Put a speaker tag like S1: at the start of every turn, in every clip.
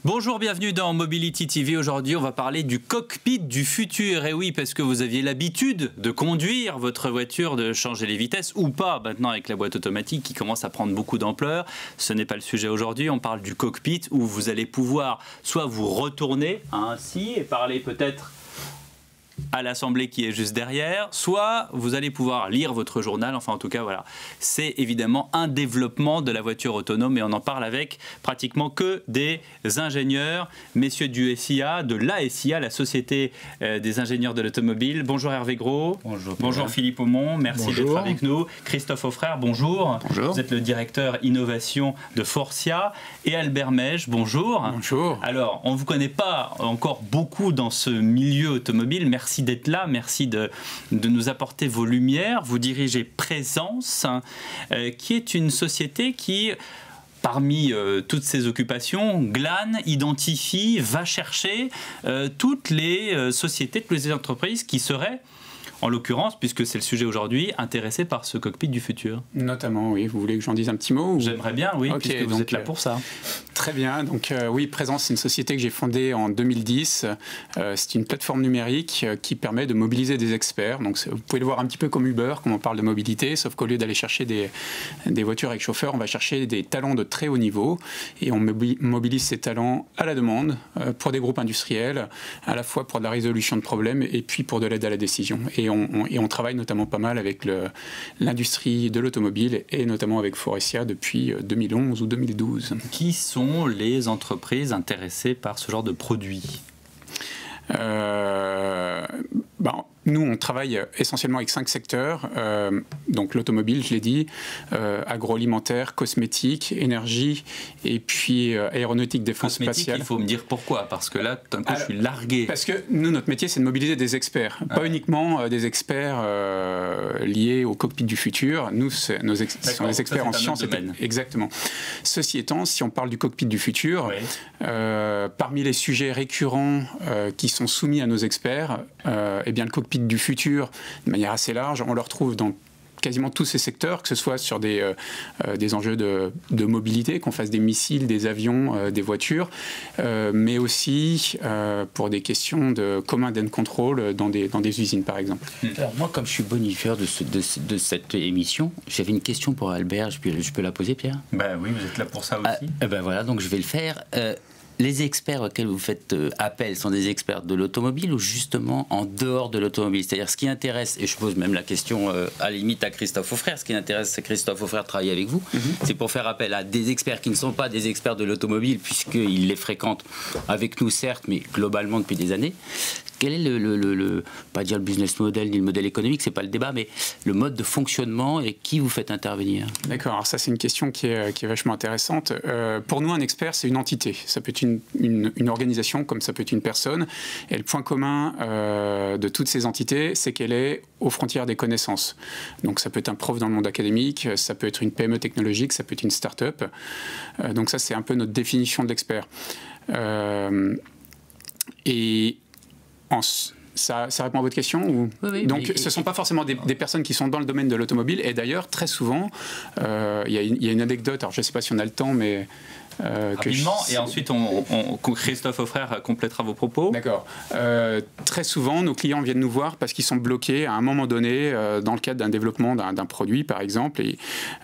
S1: Bonjour, bienvenue dans Mobility TV. Aujourd'hui, on va parler du cockpit du futur. Et oui, parce que vous aviez l'habitude de conduire votre voiture, de changer les vitesses ou pas, maintenant avec la boîte automatique qui commence à prendre beaucoup d'ampleur. Ce n'est pas le sujet aujourd'hui. On parle du cockpit où vous allez pouvoir soit vous retourner ainsi et parler peut-être à l'Assemblée qui est juste derrière, soit vous allez pouvoir lire votre journal, enfin en tout cas voilà. C'est évidemment un développement de la voiture autonome et on en parle avec pratiquement que des ingénieurs, messieurs du SIA, de l'ASIA, la Société des ingénieurs de l'automobile. Bonjour Hervé Gros.
S2: Bonjour.
S1: Bonjour Philippe Aumont, merci d'être avec nous. Christophe Auffrère, bonjour.
S2: Bonjour.
S1: Vous êtes le directeur innovation de Forcia. Et Albert Mèche, bonjour.
S2: Bonjour.
S1: Alors, on ne vous connaît pas encore beaucoup dans ce milieu automobile. Merci d'être là, merci de nous apporter vos lumières. Vous dirigez Présence, qui est une société qui, parmi toutes ses occupations, glane, identifie, va chercher toutes les sociétés, toutes les entreprises qui seraient, en l'occurrence, puisque c'est le sujet aujourd'hui, intéressé par ce cockpit du futur.
S2: Notamment, oui. Vous voulez que j'en dise un petit mot ou...
S1: J'aimerais bien, oui,
S2: okay,
S1: puisque vous êtes là pour ça.
S2: Très bien. Donc, oui, Présence, c'est une société que j'ai fondée en 2010. C'est une plateforme numérique qui permet de mobiliser des experts. Donc, vous pouvez le voir un petit peu comme Uber, comme on parle de mobilité, sauf qu'au lieu d'aller chercher des voitures avec chauffeur, on va chercher des talents de très haut niveau et on mobilise ces talents à la demande pour des groupes industriels, à la fois pour de la résolution de problèmes et puis pour de l'aide à la décision. Et on travaille notamment pas mal avec l'industrie de l'automobile et notamment avec Forcia depuis 2011 ou 2012.
S1: Qui sont les entreprises intéressées par ce genre de produits ?
S2: Nous, on travaille essentiellement avec 5 secteurs, donc l'automobile, je l'ai dit, agroalimentaire, cosmétique, énergie, et puis aéronautique, défense spatiale.
S1: Il faut me dire pourquoi, parce que là, tout d'un coup, je suis largué.
S2: Parce que nous, notre métier, c'est de mobiliser des experts, pas uniquement des experts liés au cockpit du futur. Nous, ce sont des experts en sciences. Exactement. Ceci étant, si on parle du cockpit du futur, oui. Parmi les sujets récurrents qui sont soumis à nos experts, eh bien, le cockpit du futur, de manière assez large, on le retrouve dans quasiment tous ces secteurs, que ce soit sur des enjeux de mobilité, qu'on fasse des missiles, des avions, des voitures, mais aussi pour des questions de command and control dans des usines, par exemple.
S3: Alors moi, comme je suis bonifieur de cette émission, j'avais une question pour Albert. Je peux la poser, Pierre ?
S1: Ben oui, vous êtes là pour ça aussi.
S3: Ben voilà, donc je vais le faire. Les experts auxquels vous faites appel sont des experts de l'automobile ou justement en dehors de l'automobile? C'est-à-dire ce qui intéresse, et je pose même la question à la limite à Christophe Auffrère, ce qui intéresse Christophe Auffrère de travailler avec vous, c'est pour faire appel à des experts qui ne sont pas des experts de l'automobile puisqu'ils les fréquentent avec nous certes, mais globalement depuis des années. Quel est pas dire le business model ni le modèle économique, c'est pas le débat, mais le mode de fonctionnement et qui vous faites intervenir?
S2: D'accord, alors ça c'est une question qui est vachement intéressante. Pour nous, un expert, c'est une entité. Ça peut être une organisation, comme ça peut être une personne. Et le point commun de toutes ces entités, c'est qu'elle est aux frontières des connaissances. Donc ça peut être un prof dans le monde académique, ça peut être une PME technologique, ça peut être une start-up. Donc ça, c'est un peu notre définition de l'expert. Ça répond à votre question ou...
S3: Oui,
S2: donc, ce ne sont pas forcément des personnes qui sont dans le domaine de l'automobile. Et d'ailleurs, très souvent, il y a une anecdote, alors je ne sais pas si on a le temps, mais...
S1: rapidement, et ensuite Christophe Auffrère complétera vos propos.
S2: D'accord. Très souvent, nos clients viennent nous voir parce qu'ils sont bloqués à un moment donné dans le cadre d'un développement d'un produit, par exemple. Et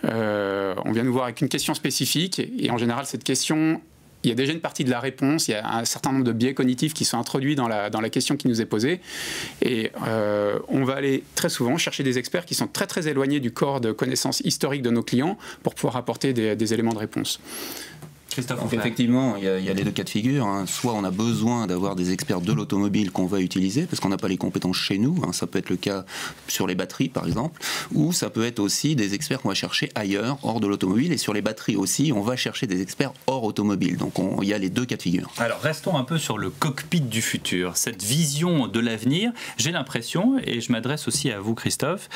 S2: on vient nous voir avec une question spécifique. Et en général, cette question... Il y a déjà une partie de la réponse, il y a un certain nombre de biais cognitifs qui sont introduits dans la question qui nous est posée. Et on va aller très souvent chercher des experts qui sont très très éloignés du corps de connaissances historiques de nos clients pour pouvoir apporter des éléments de réponse.
S4: Donc effectivement, il y a les deux cas de figure. Soit on a besoin d'avoir des experts de l'automobile qu'on va utiliser parce qu'on n'a pas les compétences chez nous. Ça peut être le cas sur les batteries par exemple. Ou ça peut être aussi des experts qu'on va chercher ailleurs, hors de l'automobile. Et sur les batteries aussi, on va chercher des experts hors automobile. Donc il y a les deux cas de figure.
S1: Alors restons un peu sur le cockpit du futur. Cette vision de l'avenir, j'ai l'impression, et je m'adresse aussi à vous Christophe,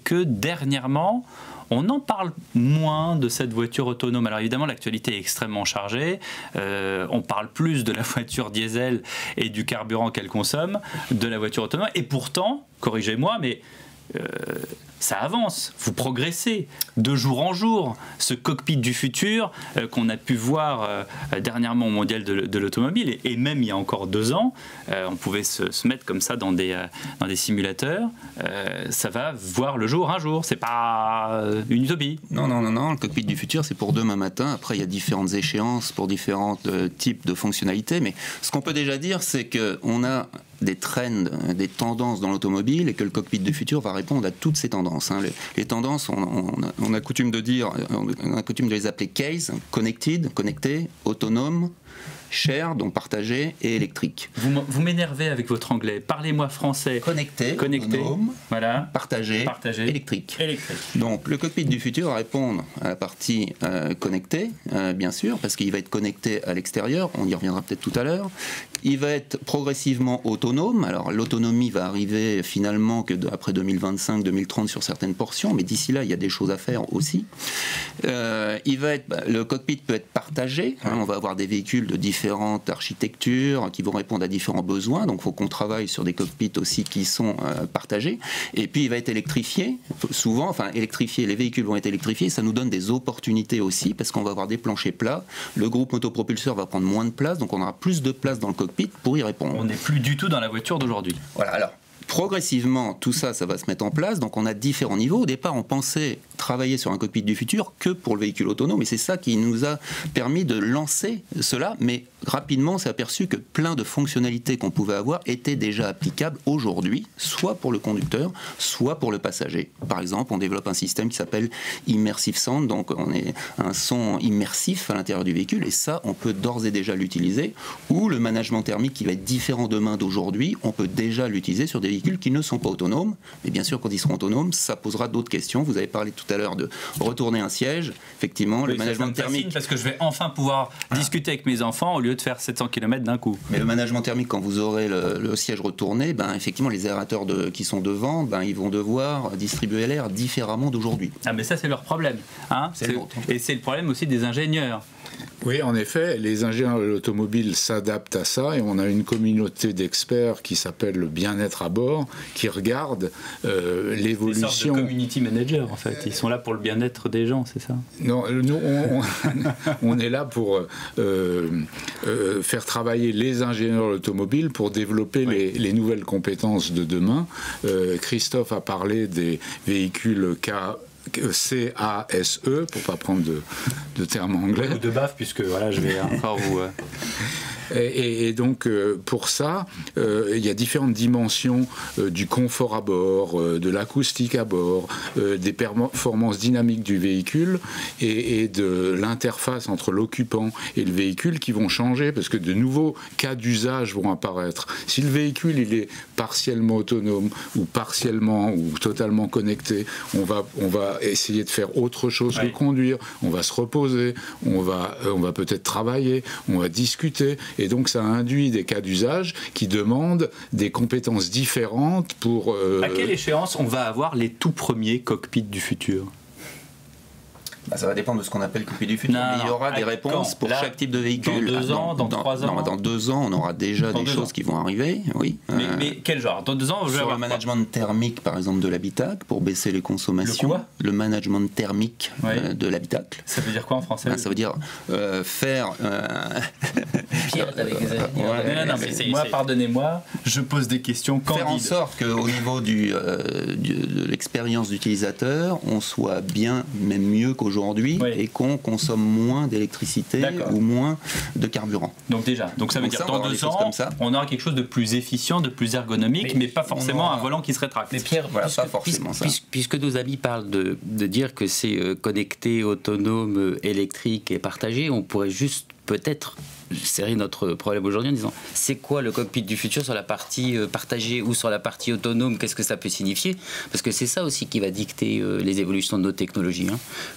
S1: que dernièrement... On en parle moins de cette voiture autonome. Alors évidemment, l'actualité est extrêmement chargée. On parle plus de la voiture diesel et du carburant qu'elle consomme, de la voiture autonome. Et pourtant, corrigez-moi, mais ça avance, vous progressez de jour en jour. Ce cockpit du futur qu'on a pu voir dernièrement au Mondial de l'automobile, et même il y a encore 2 ans, on pouvait se mettre comme ça dans des simulateurs. Ça va voir le jour un jour, c'est pas une utopie.
S4: Non, le cockpit du futur, c'est pour demain matin. Après, il y a différentes échéances pour différents types de fonctionnalités, mais ce qu'on peut déjà dire, c'est qu'on a des trends, des tendances dans l'automobile et que le cockpit du futur va répondre à toutes ces tendances. Les tendances, on a coutume de les appeler case, connected, connecté, autonome, share, donc partagé, et électrique.
S1: Vous m'énervez avec votre anglais. Parlez-moi français.
S4: Connecté, autonome,
S1: voilà.
S4: partagé, électrique. Donc le cockpit du futur va répondre à la partie connectée, bien sûr, parce qu'il va être connecté à l'extérieur, on y reviendra peut-être tout à l'heure. Il va être progressivement autonome. Alors l'autonomie va arriver finalement que après 2025-2030 sur certaines portions, mais d'ici là, il y a des choses à faire aussi. Le cockpit peut être partagé. On va avoir des véhicules de différentes architectures qui vont répondre à différents besoins. Donc il faut qu'on travaille sur des cockpits aussi qui sont partagés. Et puis il va être électrifié. Souvent, les véhicules vont être électrifiés. Ça nous donne des opportunités aussi parce qu'on va avoir des planchers plats. Le groupe motopropulseur va prendre moins de place, donc on aura plus de place dans le cockpit pour y répondre.
S1: On n'est plus du tout dans la voiture d'aujourd'hui.
S4: Voilà, alors progressivement, tout ça va se mettre en place. Donc on a différents niveaux. Au départ, on pensait travailler sur un cockpit du futur que pour le véhicule autonome, et c'est ça qui nous a permis de lancer cela. Mais rapidement, on s'est aperçu que plein de fonctionnalités qu'on pouvait avoir étaient déjà applicables aujourd'hui, soit pour le conducteur, soit pour le passager. Par exemple, on développe un système qui s'appelle Immersive Sound, donc on est un son immersif à l'intérieur du véhicule, et ça, on peut d'ores et déjà l'utiliser. Ou le management thermique qui va être différent demain d'aujourd'hui, on peut déjà l'utiliser sur des véhicules qui ne sont pas autonomes. Mais bien sûr, quand ils seront autonomes, ça posera d'autres questions. Vous avez parlé tout à l'heure de retourner un siège. Effectivement, oui, le management thermique...
S1: Parce que je vais enfin pouvoir discuter avec mes enfants au lieu de faire 700 km d'un coup.
S4: Mais le management thermique, quand vous aurez le siège retourné, effectivement, les aérateurs qui sont devant, ils vont devoir distribuer l'air différemment d'aujourd'hui.
S1: Ah, mais ça, c'est leur problème. Et c'est le problème aussi des ingénieurs.
S5: Oui, en effet, les ingénieurs de l'automobile s'adaptent à ça, et on a une communauté d'experts qui s'appelle le bien-être à bord, qui regarde l'évolution.
S1: Des sortes de community managers, en fait. Ils sont là pour le bien-être des gens, c'est ça?
S5: Non, nous, on est là pour faire travailler les ingénieurs de l'automobile pour développer les nouvelles compétences de demain. Christophe a parlé des véhicules CASE, pour pas prendre de termes anglais.
S1: Ou de baffe, puisque voilà, je vais encore vous...
S5: Et donc, pour ça, il y a différentes dimensions du confort à bord, de l'acoustique à bord, des performances dynamiques du véhicule et de l'interface entre l'occupant et le véhicule qui vont changer, parce que de nouveaux cas d'usage vont apparaître. Si le véhicule il est partiellement autonome ou partiellement ou totalement connecté, on va essayer de faire autre chose que conduire, on va se reposer, on va peut-être travailler, on va discuter. Et donc ça induit des cas d'usage qui demandent des compétences différentes pour...
S1: À quelle échéance on va avoir les tout premiers cockpits du futur ?
S4: Ça va dépendre de ce qu'on appelle le cockpit du futur. Il y aura des réponses pour chaque type de véhicule.
S1: Dans 2 ans, dans 3 ans.
S4: Dans 2 ans, on aura déjà des choses qui vont arriver. Oui.
S1: Mais quel genre? Dans 2 ans,
S4: sur le management thermique, par exemple, de l'habitacle, pour baisser les consommations.
S1: Le quoi?
S4: Le management thermique de l'habitacle.
S1: Ça veut dire quoi en français?
S4: Ça veut dire faire...
S3: Pierre, avec des amis.
S1: Moi, pardonnez-moi, je pose des questions candides.
S4: Faire en sorte qu'au niveau de l'expérience d'utilisateur, on soit bien, même mieux qu'aujourd'hui, et qu'on consomme moins d'électricité ou moins de carburant.
S1: Donc déjà, ça veut dire dans 2 ans, on aura quelque chose de plus efficient, de plus ergonomique, mais pas forcément un volant qui se rétracte.
S3: Mais Pierre,
S4: pas forcément ça.
S3: Puisque nos amis parlent de dire que c'est connecté, autonome, électrique et partagé, on pourrait juste peut-être serrer notre problème aujourd'hui en disant c'est quoi le cockpit du futur sur la partie partagée ou sur la partie autonome, qu'est-ce que ça peut signifier, parce que c'est ça aussi qui va dicter les évolutions de nos technologies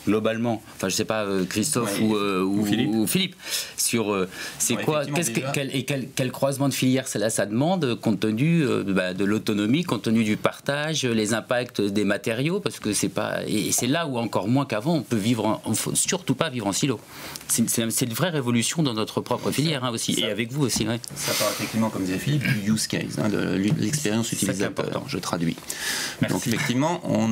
S3: globalement. Enfin je sais pas Christophe ou Philippe sur c'est quoi, quel croisement de filières ça demande compte tenu de l'autonomie, compte tenu du partage, les impacts des matériaux, parce que c'est pas, et c'est là où encore moins qu'avant on peut vivre, faut surtout pas vivre en silo. C'est une vraie révolution dans notre propre propre filière aussi, et avec vous aussi. Ouais.
S4: Ça part effectivement, comme disait Philippe, du use case, de l'expérience utilisateur. Je traduis. Merci. Donc effectivement, on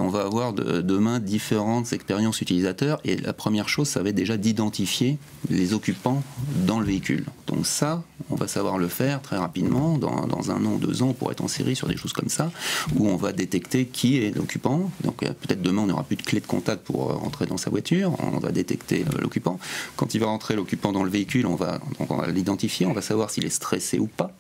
S4: va avoir demain différentes expériences utilisateurs, et la première chose, ça va être déjà d'identifier les occupants dans le véhicule. Donc ça, on va savoir le faire très rapidement, dans 1 an ou 2 ans, on pourrait être en série sur des choses comme ça, où on va détecter qui est l'occupant. Donc peut-être demain, on n'aura plus de clé de contact pour rentrer dans sa voiture, on va détecter l'occupant. Quand il va rentrer l'occupant dans le véhicule, on va l'identifier, on va savoir s'il est stressé ou pas.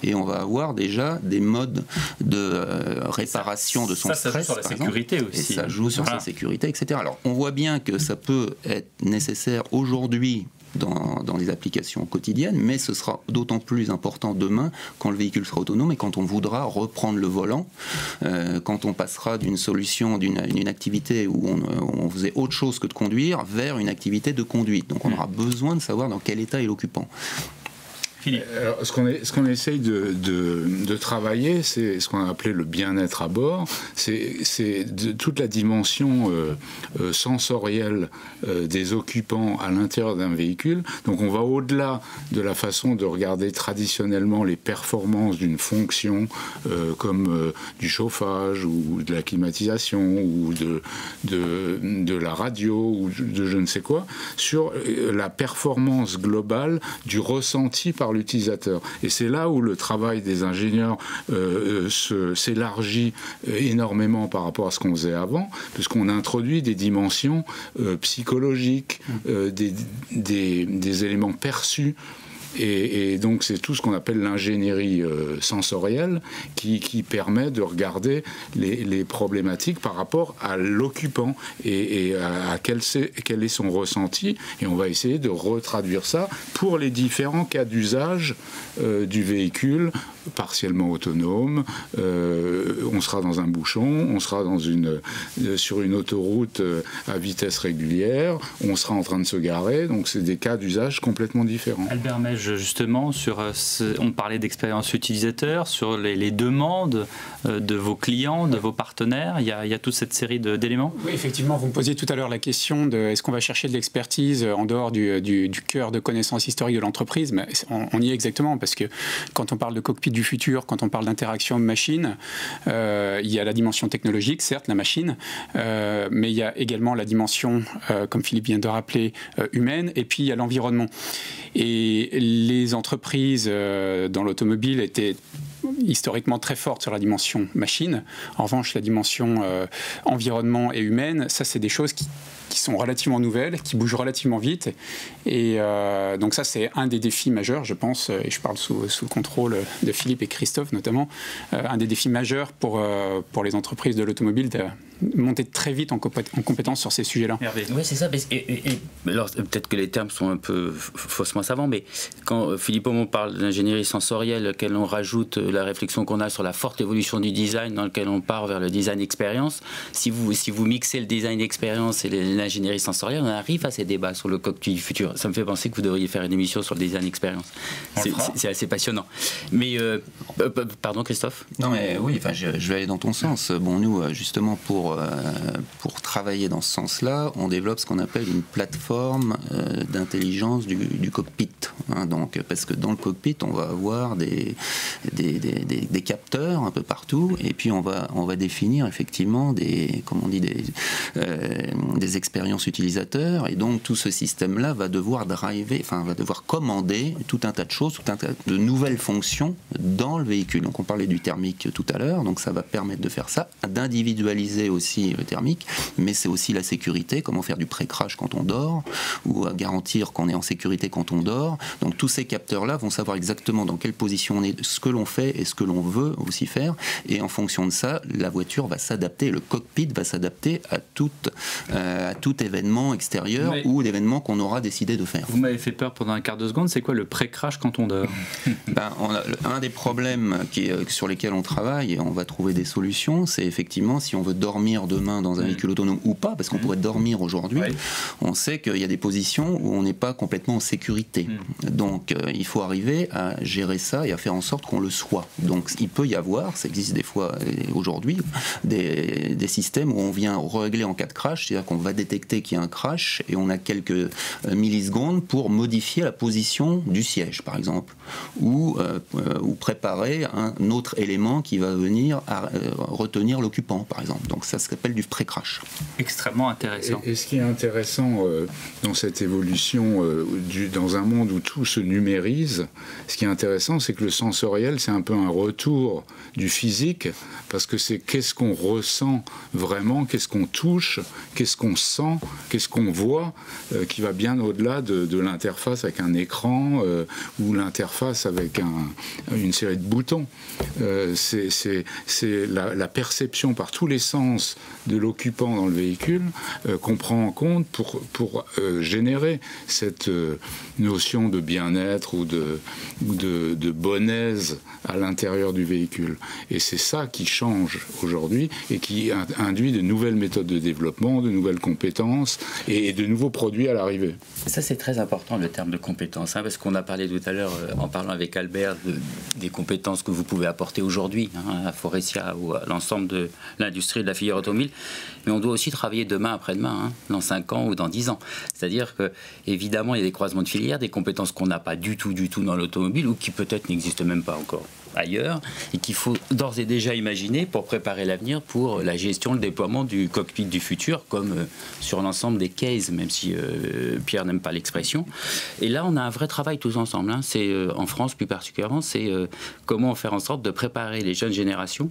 S4: Et on va avoir déjà des modes de réparation de son stress.
S1: Ça joue sur la sécurité aussi.
S4: Et ça joue sur sa sécurité, etc. Alors, on voit bien que ça peut être nécessaire aujourd'hui dans les applications quotidiennes, mais ce sera d'autant plus important demain quand le véhicule sera autonome et quand on voudra reprendre le volant, quand on passera d'une solution, d'une activité où on faisait autre chose que de conduire vers une activité de conduite. Donc on aura besoin de savoir dans quel état est l'occupant.
S5: Alors, ce qu'on essaye de travailler, c'est ce qu'on a appelé le bien-être à bord. C'est toute la dimension sensorielle des occupants à l'intérieur d'un véhicule. Donc on va au-delà de la façon de regarder traditionnellement les performances d'une fonction comme du chauffage ou de la climatisation ou de la radio ou de je ne sais quoi, sur la performance globale du ressenti par l'utilisateur. Et c'est là où le travail des ingénieurs s'élargit énormément par rapport à ce qu'on faisait avant, puisqu'on introduit des dimensions psychologiques, des éléments perçus. Et donc c'est tout ce qu'on appelle l'ingénierie sensorielle qui permet de regarder les problématiques par rapport à l'occupant et à quel est son ressenti, et on va essayer de retraduire ça pour les différents cas d'usage du véhicule partiellement autonome. On sera dans un bouchon, on sera sur une autoroute à vitesse régulière, on sera en train de se garer, donc c'est des cas d'usage complètement différents.
S1: Albert Mège, justement, on parlait d'expérience utilisateur, sur les demandes de vos clients, de vos partenaires, il y a toute cette série d'éléments.
S2: Oui, effectivement, vous me posiez tout à l'heure la question de est-ce qu'on va chercher de l'expertise en dehors du cœur de connaissances historiques de l'entreprise, mais on y est exactement, parce que quand on parle de cockpit du futur, quand on parle d'interaction machine, il y a la dimension technologique, certes, la machine, mais il y a également la dimension, comme Philippe vient de rappeler, humaine, et puis il y a l'environnement. Et les entreprises dans l'automobile étaient historiquement très fortes sur la dimension machine. En revanche, la dimension environnement et humaine, ça, c'est des choses qui sont relativement nouvelles, qui bougent relativement vite. Et donc ça, c'est un des défis majeurs, je pense, et je parle sous le contrôle de Philippe et Christophe notamment, un des défis majeurs pour les entreprises de l'automobile de monter très vite en compétence sur ces sujets-là.
S3: Oui, c'est ça. Alors, peut-être que les termes sont un peu faussement savants, mais quand Philippe Aumont parle d'ingénierie sensorielle, auquel on rajoute la réflexion qu'on a sur la forte évolution du design, dans lequel on part vers le design expérience, si vous mixez le design expérience et l'ingénierie sensorielle, on arrive à ces débats sur le cockpit du futur. Ça me fait penser que vous devriez faire une émission sur le design expérience. C'est assez passionnant. Mais, pardon Christophe ?
S4: Non mais oui, je vais aller dans ton sens. Bon, nous, justement, pour travailler dans ce sens-là, on développe ce qu'on appelle une plateforme d'intelligence du cockpit. Donc, parce que dans le cockpit, on va avoir des capteurs un peu partout, et puis on va définir effectivement des expériences utilisateurs, et donc tout ce système-là va devoir commander tout un tas de choses, tout un tas de nouvelles fonctions dans le véhicule. Donc on parlait du thermique tout à l'heure, donc ça va permettre de faire ça, d'individualiser aussi le thermique, mais c'est aussi la sécurité, comment faire du pré-crash quand on dort, ou à garantir qu'on est en sécurité quand on dort. Donc tous ces capteurs-là vont savoir exactement dans quelle position on est, ce que l'on fait et ce que l'on veut aussi faire, et en fonction de ça, la voiture va s'adapter, le cockpit va s'adapter à tout événement extérieur ou l'événement qu'on aura décidé de faire.
S1: Vous m'avez fait peur pendant un quart de seconde, c'est quoi le pré-crash quand on dort ?
S4: Un des problèmes sur lesquels on travaille, et on va trouver des solutions, c'est effectivement si on veut dormir demain dans un véhicule autonome ou pas, parce qu'on pourrait dormir aujourd'hui, on sait qu'il y a des positions où on n'est pas complètement en sécurité. Donc il faut arriver à gérer ça et à faire en sorte qu'on le soit. Donc il peut y avoir, ça existe des fois aujourd'hui, des systèmes où on vient régler en cas de crash, c'est-à-dire qu'on va détecter détecter qu'il y a un crash et on a quelques millisecondes pour modifier la position du siège, par exemple, ou préparer un autre élément qui va venir retenir l'occupant, par exemple. Donc ça s'appelle du pré-crash.
S1: Extrêmement intéressant.
S5: Et ce qui est intéressant dans cette évolution, dans un monde où tout se numérise, ce qui est intéressant, c'est que le sensoriel, c'est un peu un retour du physique, parce que c'est qu'est-ce qu'on ressent vraiment, qu'est-ce qu'on touche, qu'est-ce qu'on sent, qu'est-ce qu'on voit, qui va bien au-delà de l'interface avec un écran ou l'interface avec une série de boutons. C'est la perception par tous les sens de l'occupant dans le véhicule qu'on prend en compte pour générer cette notion de bien-être ou de bonnaise à l'intérieur du véhicule. Et c'est ça qui change aujourd'hui et qui induit de nouvelles méthodes de développement, de nouvelles compétences et de nouveaux produits à l'arrivée.
S3: Ça, c'est très important, le terme de compétences, parce qu'on a parlé tout à l'heure, en parlant avec Albert, des compétences que vous pouvez apporter aujourd'hui à Faurecia ou à l'ensemble de l'industrie de la filière automobile. Mais on doit aussi travailler demain, après-demain, dans 5 ans ou dans 10 ans. C'est-à-dire que, évidemment, il y a des croisements de filières, des compétences qu'on n'a pas du tout dans l'automobile ou qui peut-être n'existent même pas encore ailleurs et qu'il faut d'ores et déjà imaginer pour préparer l'avenir pour la gestion, le déploiement du cockpit du futur, comme sur l'ensemble des cases, même si Pierre n'aime pas l'expression. Et là, on a un vrai travail tous ensemble. C'est en France plus particulièrement, c'est comment faire en sorte de préparer les jeunes générations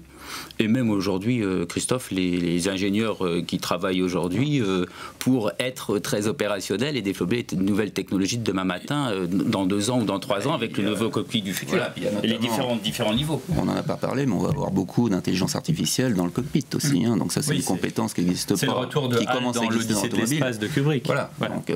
S3: et même aujourd'hui, Christophe, les ingénieurs qui travaillent aujourd'hui pour être très opérationnels et développer de nouvelles technologies de demain matin, dans 2 ans ou dans 3 ans, avec le nouveau cockpit du futur. Voilà, et les différents niveaux.
S4: On n'en a pas parlé, mais on va avoir beaucoup d'intelligence artificielle dans le cockpit aussi. Donc ça, c'est des compétences qui n'existent pas.
S1: C'est le retour de HAL dans l'Odyssée de l'espace de Kubrick.
S2: Voilà. Donc,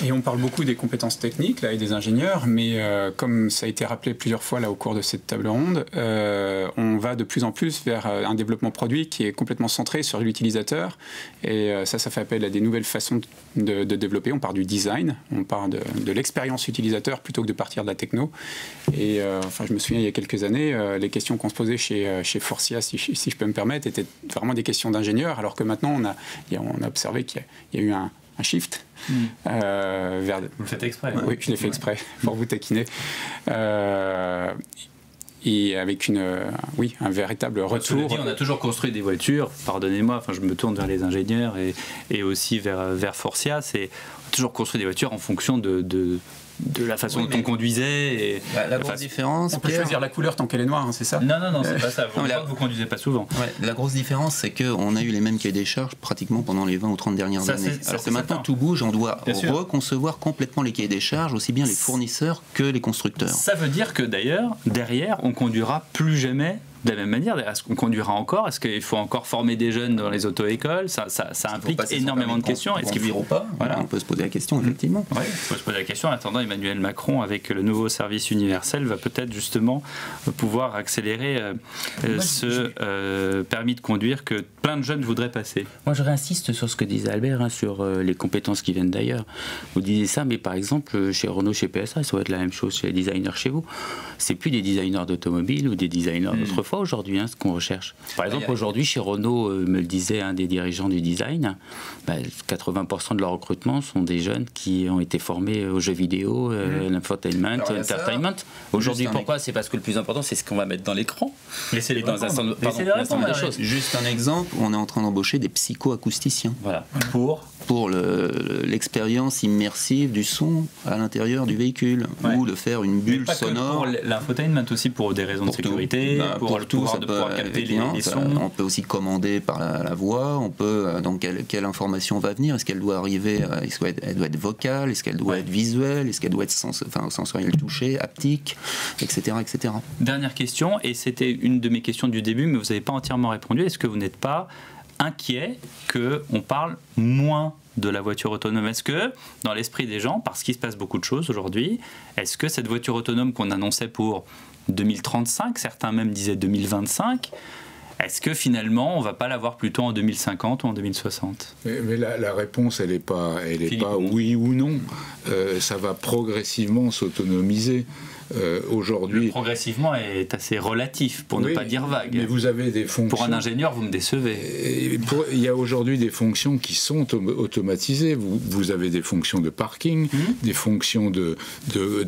S2: et on parle beaucoup des compétences techniques là, et des ingénieurs, mais comme ça a été rappelé plusieurs fois là, au cours de cette table ronde, on va de plus en plus vers un développement produit qui est complètement centré sur l'utilisateur. Et ça fait appel à des nouvelles façons de développer. On part du design, on part de l'expérience utilisateur plutôt que de partir de la techno. Et je me souviens, il y a quelques années, les questions qu'on se posait chez Faurecia, si je peux me permettre, étaient vraiment des questions d'ingénieurs, alors que maintenant, on a observé qu'il y a eu un shift vers...
S1: Vous le faites exprès.
S2: Oui, je l'ai fait exprès, pour vous taquiner. Et avec un véritable retour.
S1: On a toujours construit des voitures, pardonnez-moi, je me tourne vers les ingénieurs et aussi vers Faurecia, on a toujours construit des voitures en fonction de la façon dont on conduisait. Et
S4: la grosse différence...
S2: On peut choisir la couleur tant qu'elle est noire, c'est ça ?
S1: Non, c'est pas ça. Vous conduisez pas souvent.
S4: La grosse différence, c'est qu'on a eu les mêmes cahiers des charges pratiquement pendant les 20 ou 30 dernières années. Alors que maintenant, tout bouge, on doit reconcevoir complètement les cahiers des charges, aussi bien les fournisseurs que les constructeurs.
S1: Ça veut dire que d'ailleurs, derrière, on conduira plus jamais de la même manière. Est-ce qu'on conduira encore ? Est-ce qu'il faut encore former des jeunes dans les auto-écoles ? Ça implique énormément de questions.
S4: Est-ce qu'il ou pas ? Voilà. On peut se poser la question, effectivement.
S1: Oui, il faut se poser la question. En attendant, Emmanuel Macron, avec le nouveau service universel, va peut-être justement pouvoir accélérer ce permis de conduire que plein de jeunes voudraient passer.
S3: Moi, je réinsiste sur ce que disait Albert, sur les compétences qui viennent d'ailleurs. Vous disiez ça, mais par exemple, chez Renault, chez PSA, ça va être la même chose chez les designers chez vous. C'est plus des designers d'automobile ou des designers d'autrefois aujourd'hui, ce qu'on recherche. Par exemple, aujourd'hui, chez Renault, me le disait un des dirigeants du design, 80% de leur recrutement sont des jeunes qui ont été formés aux jeux vidéo, l'infotainment, entertainment. Aujourd'hui, pourquoi ? C'est parce que le plus important, c'est ce qu'on va mettre dans l'écran.
S1: Laissez-les dans un centre
S3: des choses.
S4: Juste un exemple, on est en train d'embaucher des psychoacousticiens.
S3: Voilà.
S4: Pour l'expérience immersive du son à l'intérieur du véhicule, ou de faire une bulle sonore.
S1: Pour l'infotainment aussi, pour des raisons de sécurité, pour le pouvoir de pouvoir capter les sons.
S4: On peut aussi commander par la voix, on peut, donc quelle information va venir, est-ce qu'elle doit arriver, est-ce qu'elle doit être vocale, est-ce qu'elle doit être visuelle, est-ce qu'elle doit être sensorielle touchée, haptique, etc., etc.
S1: Dernière question, et c'était une de mes questions du début, mais vous n'avez pas entièrement répondu. Est-ce que vous n'êtes pas inquiet qu'on parle moins de la voiture autonome? Est-ce que, dans l'esprit des gens, parce qu'il se passe beaucoup de choses aujourd'hui, est-ce que cette voiture autonome qu'on annonçait pour 2035, certains même disaient 2025, est-ce que finalement on ne va pas l'avoir plutôt en 2050 ou en 2060 ?
S5: Mais la réponse, elle n'est pas oui ou non. Ça va progressivement s'autonomiser. aujourd'hui...
S1: Progressivement est assez relatif, pour ne pas dire vague.
S5: Mais vous avez des fonctions...
S1: Pour un ingénieur, vous me décevez.
S5: Il y a aujourd'hui des fonctions qui sont automatisées. Vous avez des fonctions de parking, des fonctions de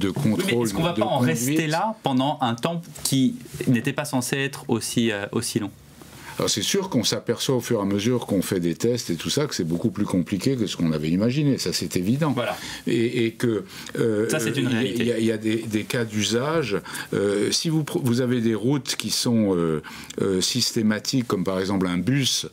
S5: contrôle.
S1: Oui, mais est-ce qu'on ne va pas en rester là pendant un temps qui n'était pas censé être aussi long?
S5: Alors c'est sûr qu'on s'aperçoit au fur et à mesure qu'on fait des tests et tout ça que c'est beaucoup plus compliqué que ce qu'on avait imaginé, ça c'est évident.
S1: Voilà.
S5: Et que
S1: ça c'est une réalité.
S5: Il y a des cas d'usage. Si vous avez des routes qui sont systématiques, comme par exemple un bus,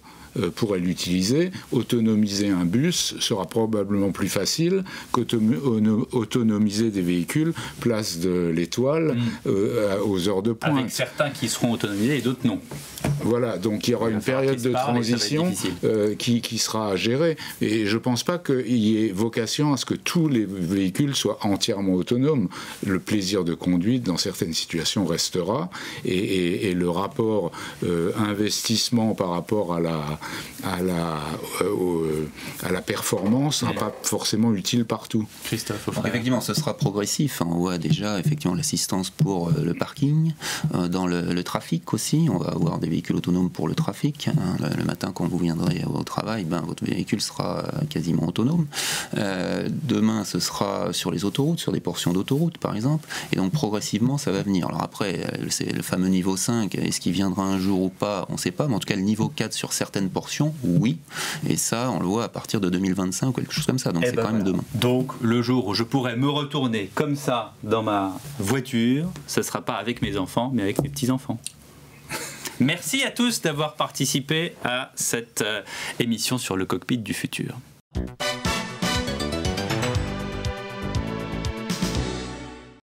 S5: pourrait l'utiliser, autonomiser un bus sera probablement plus facile qu'autonomiser des véhicules place de l'Étoile aux heures de pointe.
S1: Avec certains qui seront autonomisés et d'autres non.
S5: Voilà, donc il y aura une période de transition qui sera à gérer. Et je ne pense pas qu'il y ait vocation à ce que tous les véhicules soient entièrement autonomes. Le plaisir de conduite, dans certaines situations, restera. Et le rapport investissement par rapport à la performance ne sera pas forcément utile partout.
S1: Christophe,
S4: effectivement, ce sera progressif. On voit déjà effectivement l'assistance pour le parking, dans le trafic aussi. On va avoir des véhicules autonomes pour le trafic. Le matin, quand vous viendrez au travail, votre véhicule sera quasiment autonome. Demain, ce sera sur les autoroutes, sur des portions d'autoroutes, par exemple. Et donc, progressivement, ça va venir. Alors après, c'est le fameux niveau 5. Est-ce qu'il viendra un jour ou pas? On ne sait pas. Mais en tout cas, le niveau 4 sur certaines portions, oui. Et ça, on le voit à partir de 2025 ou quelque chose comme ça. Donc, c'est quand même demain.
S1: Donc, le jour où je pourrai me retourner comme ça dans ma voiture, ce ne sera pas avec mes enfants, mais avec mes petits-enfants. Merci à tous d'avoir participé à cette émission sur le cockpit du futur.